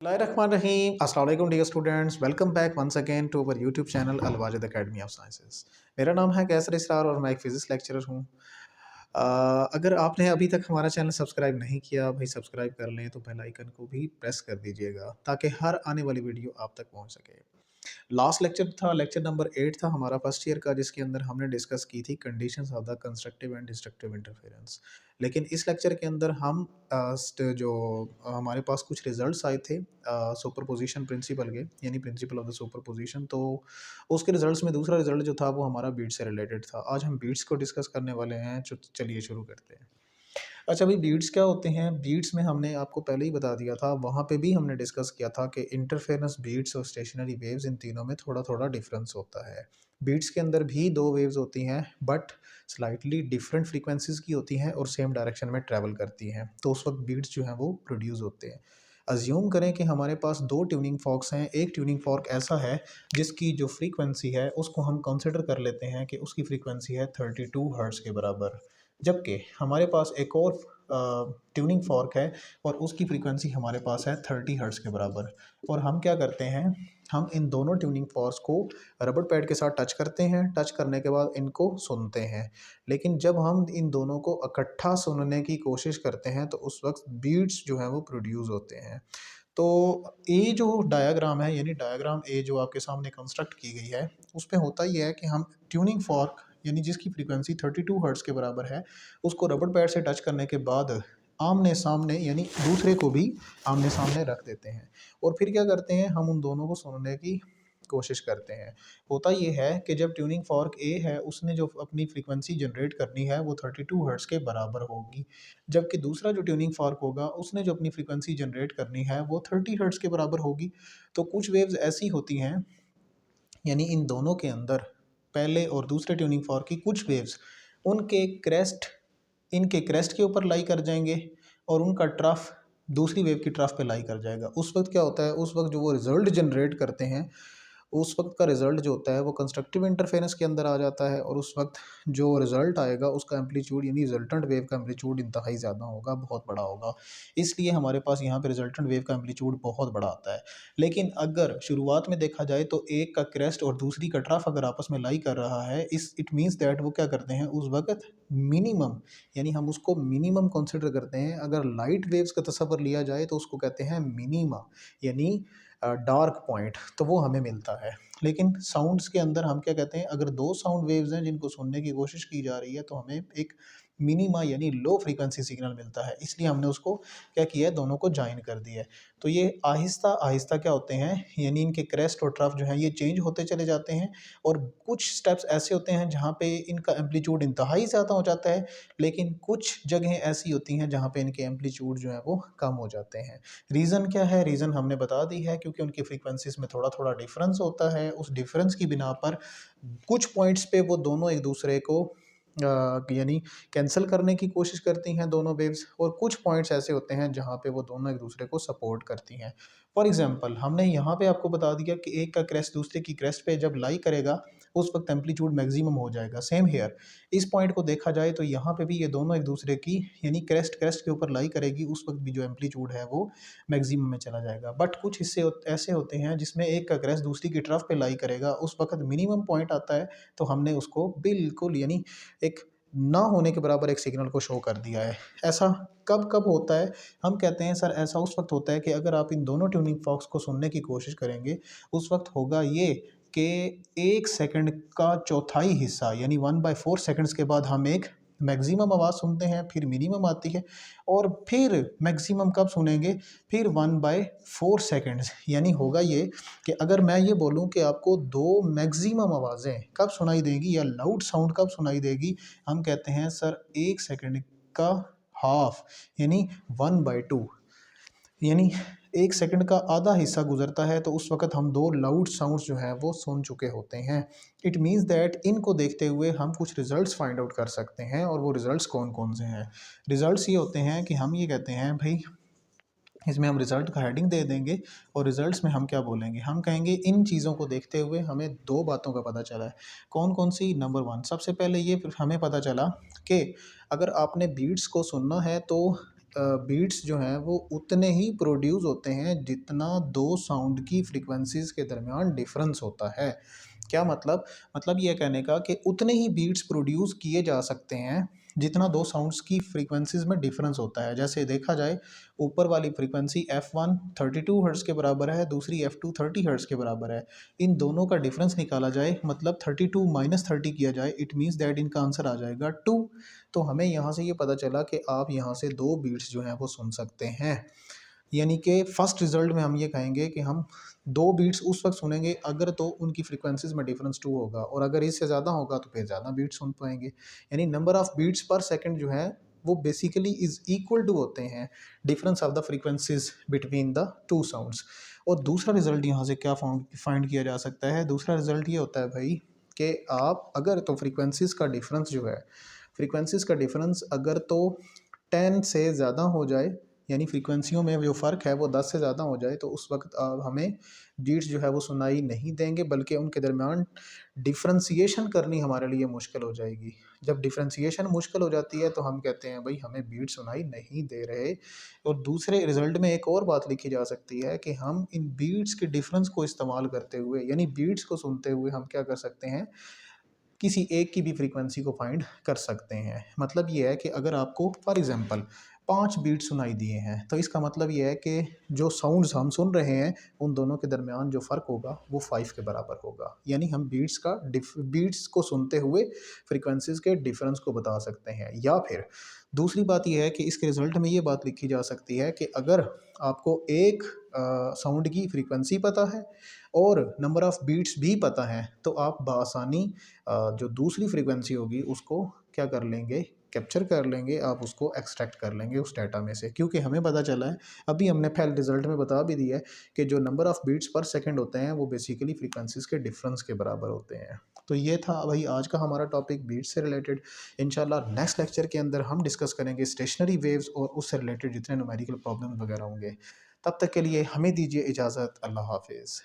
Bismillahirrahmanirrahim. Assalamu alaikum dear students. Welcome back once again to our YouTube channel Al-Wajid Academy of Sciences. मेरा नाम है कैसर इसरार और मैं एक फिजिक्स लेक्चरर हूँ। अगर आपने अभी तक हमारा चैनल सब्सक्राइब नहीं किया भाई सब्सक्राइब कर लें तो बेल आइकन को भी प्रेस कर दीजिएगा ताकि हर आने वाली वीडियो आप तक पहुँच सके। लास्ट लेक्चर था लेक्चर नंबर 8 था हमारा फर्स्ट ईयर का जिसके अंदर हमने डिस्कस की थी conditions of the constructive and destructive interference. लेकिन इस लेक्चर के अंदर हम जो हमारे पास कुछ रिजल्ट्स आए थे सुपरपोजिशन प्रिंसिपल के यानी प्रिंसिपल ऑफ द सुपरपोजिशन, तो उसके रिजल्ट्स में दूसरा रिजल्ट जो था वो हमारा बीट्स से रिलेटेड था। आज हम बीट्स को डिस्कस करने वाले हैं। चलिए शुरू करते हैं। अच्छा भाई बीट्स क्या होते हैं? बीट्स में हमने आपको पहले ही बता दिया था, वहाँ पे भी हमने डिस्कस किया था कि इंटरफेरेंस बीट्स और स्टेशनरी वेव्स इन तीनों में थोड़ा थोड़ा डिफरेंस होता है। बीट्स के अंदर भी दो वेव्स होती हैं बट स्लाइटली डिफरेंट फ्रीक्वेंसीज की होती हैं और सेम डायरेक्शन में ट्रैवल करती हैं, तो उस वक्त बीट्स जो हैं वो प्रोड्यूस होते हैं। अज्यूम करें कि हमारे पास दो ट्यूनिंग फॉर्क्स हैं। एक ट्यूनिंग फॉर्क ऐसा है जिसकी जो फ्रीक्वेंसी है उसको हम कंसिडर कर लेते हैं कि उसकी फ्रीक्वेंसी है 32 हर्ट्ज़ के बराबर, जबकि हमारे पास एक और ट्यूनिंग फॉर्क है और उसकी फ्रीक्वेंसी हमारे पास है 30 हर्ट्ज़ के बराबर। और हम क्या करते हैं, हम इन दोनों ट्यूनिंग फॉर्क्स को रबर पैड के साथ टच करते हैं। टच करने के बाद इनको सुनते हैं, लेकिन जब हम इन दोनों को इकट्ठा सुनने की कोशिश करते हैं तो उस वक्त बीट्स जो हैं वो प्रोड्यूस होते हैं। तो ये जो डायग्राम है यानी डायग्राम ए जो आपके सामने कंस्ट्रक्ट की गई है उसमें होता ही है कि हम ट्यूनिंग फॉर्क यानी जिसकी फ्रीक्वेंसी 32 हर्ट्ज़ के बराबर है उसको रबर पैड से टच करने के बाद आमने सामने यानी दूसरे को भी आमने सामने रख देते हैं और फिर क्या करते हैं, हम उन दोनों को सुनने की कोशिश करते हैं। होता ये है कि जब ट्यूनिंग फॉर्क ए है उसने जो अपनी फ्रीक्वेंसी जनरेट करनी है वो 32 हर्ट्ज़ के बराबर होगी, जबकि दूसरा जो ट्यूनिंग फॉर्क होगा उसने जो अपनी फ्रीक्वेंसी जनरेट करनी है वो 30 हर्ट्ज़ के बराबर होगी। तो कुछ वेव्स ऐसी होती हैं यानी इन दोनों के अंदर पहले और दूसरे ट्यूनिंग फॉर्क की कुछ वेव्स उनके क्रेस्ट इनके क्रेस्ट के ऊपर लाई कर जाएंगे और उनका ट्रफ दूसरी वेव की ट्रफ पे लाई कर जाएगा। उस वक्त क्या होता है, उस वक्त जो वो रिजल्ट जनरेट करते हैं उस वक्त का रिज़ल्ट जो होता है वो कंस्ट्रक्टिव इंटरफेरेंस के अंदर आ जाता है और उस वक्त जो रिज़ल्ट आएगा उसका एम्पलीट्यूड यानी रिजल्टेंट वेव का एम्पलीट्यूड इंतहाई ज़्यादा होगा, बहुत बड़ा होगा। इसलिए हमारे पास यहाँ पे रिजल्टेंट वेव का एम्पलीट्यूड बहुत बड़ा आता है। लेकिन अगर शुरुआत में देखा जाए तो एक का क्रेस्ट और दूसरी का ट्रफ अगर आपस में लाई कर रहा है इट मीन्स दैट वो क्या करते हैं उस वक्त मिनिमम यानी हम उसको मिनिमम कंसिडर करते हैं। अगर लाइट वेव्स का तस्वर लिया जाए तो उसको कहते हैं मिनीमा यानी डार्क पॉइंट, तो वो हमें मिलता है। लेकिन साउंड्स के अंदर हम क्या कहते हैं, अगर दो साउंड वेव्स हैं जिनको सुनने की कोशिश की जा रही है तो हमें एक मिनीमा यानी लो फ्रीक्वेंसी सिग्नल मिलता है, इसलिए हमने उसको क्या किया है, दोनों को ज्वाइन कर दिया है। तो ये आहिस्ता आहिस्ता क्या होते हैं यानी इनके क्रेस्ट और ट्रफ जो है ये चेंज होते चले जाते हैं और कुछ स्टेप्स ऐसे होते हैं जहाँ पे इनका एम्पलीट्यूड इंतहाई ज़्यादा हो जाता है, लेकिन कुछ जगहें ऐसी होती हैं जहाँ पे इनके एम्पलीट्यूड जो है वो कम हो जाते हैं। रीज़न क्या है, रीज़न हमने बता दी है, क्योंकि उनकी फ्रीक्वेंसीज में थोड़ा थोड़ा डिफरेंस होता है। उस डिफरेंस की बिना पर कुछ पॉइंट्स पे वो दोनों एक दूसरे को यानी कैंसिल करने की कोशिश करती हैं दोनों वेव्स, और कुछ पॉइंट्स ऐसे होते हैं जहाँ पे वो दोनों एक दूसरे को सपोर्ट करती हैं। फॉर एग्जांपल हमने यहाँ पे आपको बता दिया कि एक का क्रेस्ट दूसरे की क्रेस्ट पे जब लाई करेगा उस वक्त एम्पलीट्यूड मैक्सिमम हो जाएगा। सेम हेयर इस पॉइंट को देखा जाए तो यहाँ पे भी ये दोनों एक दूसरे की यानी क्रेस्ट क्रेस्ट के ऊपर लाई करेगी, उस वक्त भी जो एम्पलीट्यूड है वो मैक्सिमम में चला जाएगा। बट कुछ हिस्से ऐसे होते हैं जिसमें एक का क्रेस्ट दूसरी की तरफ पे लाई करेगा, उस वक्त मिनिमम पॉइंट आता है, तो हमने उसको बिल्कुल यानी एक ना होने के बराबर एक सिग्नल को शो कर दिया है। ऐसा कब कब होता है, हम कहते हैं सर ऐसा उस वक्त होता है कि अगर आप इन दोनों ट्यूनिंग फॉक्स को सुनने की कोशिश करेंगे उस वक्त होगा ये कि 1 सेकंड का चौथाई हिस्सा यानी 1/4 सेकंड्स के बाद हम एक मैक्सिमम आवाज़ सुनते हैं, फिर मिनिमम आती है और फिर मैक्सिमम कब सुनेंगे, फिर 1/4 सेकंड्स। यानी होगा ये कि अगर मैं ये बोलूं कि आपको दो मैक्सिमम आवाज़ें कब सुनाई देगी या लाउड साउंड कब सुनाई देगी, हम कहते हैं सर 1 सेकंड का हाफ यानी 1/2 यानी 1 सेकंड का आधा हिस्सा गुजरता है, तो उस वक्त हम दो लाउड साउंड्स जो हैं वो सुन चुके होते हैं। इट मीन्स दैट इनको देखते हुए हम कुछ रिजल्ट्स फाइंड आउट कर सकते हैं, और वो रिजल्ट्स कौन कौन से हैं। रिजल्ट्स ये होते हैं कि हम ये कहते हैं भाई इसमें हम रिज़ल्ट का हेडिंग दे देंगे और रिज़ल्ट्स में हम क्या बोलेंगे, हम कहेंगे इन चीज़ों को देखते हुए हमें दो बातों का पता चला है। कौन कौन सी? नंबर 1 सबसे पहले ये हमें पता चला कि अगर आपने बीट्स को सुनना है तो बीट्स जो हैं वो उतने ही प्रोड्यूस होते हैं जितना दो साउंड की फ्रीक्वेंसीज़ के दरमियान डिफरेंस होता है। क्या मतलब? मतलब ये कहने का कि उतने ही बीट्स प्रोड्यूस किए जा सकते हैं जितना दो साउंड्स की फ्रीक्वेंसीज़ में डिफरेंस होता है। जैसे देखा जाए, ऊपर वाली फ्रीक्वेंसी F1 32 हर्ट्ज़ के बराबर है, दूसरी F2 30 हर्ट्ज़ के बराबर है। इन दोनों का डिफरेंस निकाला जाए, मतलब 32 माइनस 30 किया जाए, इट मीन्स दैट इनका आंसर आ जाएगा 2। तो हमें यहाँ से ये पता चला कि आप यहाँ से दो बीट्स जो हैं वो सुन सकते हैं। यानी कि फर्स्ट रिजल्ट में हम ये कहेंगे कि हम दो बीट्स उस वक्त सुनेंगे अगर तो उनकी फ्रीक्वेंसीज में डिफरेंस 2 होगा, और अगर इससे ज़्यादा होगा तो फिर ज़्यादा बीट्स सुन पाएंगे। यानी नंबर ऑफ बीट्स पर सेकंड जो है वो बेसिकली इज इक्वल टू होते हैं difference of the frequencies between the two sounds. और दूसरा रिजल्ट यहाँ से क्या फाइंड किया जा सकता है? दूसरा रिजल्ट ये होता है भाई कि आप अगर तो फ्रीक्वेंसीज का डिफरेंस जो है, फ्रीक्वेंसीज का डिफरेंस अगर तो 10 से ज़्यादा हो जाए, यानी फ्रीक्वेंसियों में जो फ़र्क है वो 10 से ज़्यादा हो जाए, तो उस वक्त हमें बीट्स जो है वो सुनाई नहीं देंगे, बल्कि उनके दरमियान डिफ्रेंसिएशन करनी हमारे लिए मुश्किल हो जाएगी। जब डिफ्रेंसिएशन मुश्किल हो जाती है तो हम कहते हैं भाई हमें बीट सुनाई नहीं दे रहे। और दूसरे रिजल्ट में एक और बात लिखी जा सकती है कि हम इन बीट्स के डिफरेंस को इस्तेमाल करते हुए, यानी बीट्स को सुनते हुए हम क्या कर सकते हैं, किसी एक की भी फ्रीक्वेंसी को फाइंड कर सकते हैं। मतलब ये है कि अगर आपको फॉर एग्जांपल 5 बीट सुनाई दिए हैं, तो इसका मतलब ये है कि जो साउंड्स हम सुन रहे हैं उन दोनों के दरमियान जो फ़र्क होगा वो 5 के बराबर होगा। यानी हम बीट्स को सुनते हुए फ्रीक्वेंसीज़ के डिफरेंस को बता सकते हैं। या फिर दूसरी बात ये है कि इसके रिज़ल्ट में ये बात लिखी जा सकती है कि अगर आपको एक साउंड की फ्रीक्वेंसी पता है और नंबर ऑफ़ बीट्स भी पता है, तो आप बआसानी जो दूसरी फ्रीक्वेंसी होगी उसको क्या कर लेंगे, कैप्चर कर लेंगे, आप उसको एक्सट्रैक्ट कर लेंगे उस डाटा में से। क्योंकि हमें पता चला है, अभी हमने पहले रिजल्ट में बता भी दिया है कि जो नंबर ऑफ़ बीट्स पर सेकंड होते हैं वो बेसिकली फ्रीक्वेंसीज़ के डिफरेंस के बराबर होते हैं। तो ये था भाई आज का हमारा टॉपिक बीट्स से रिलेटेड। इंशाल्लाह नेक्स्ट लेक्चर के अंदर हम डिस्कस करेंगे स्टेशनरी वेव्स और उससे रिलेटेड जितने न्यूमेरिकल प्रॉब्लम वगैरह होंगे। तब तक के लिए हमें दीजिए इजाज़त। अल्लाह हाफिज़।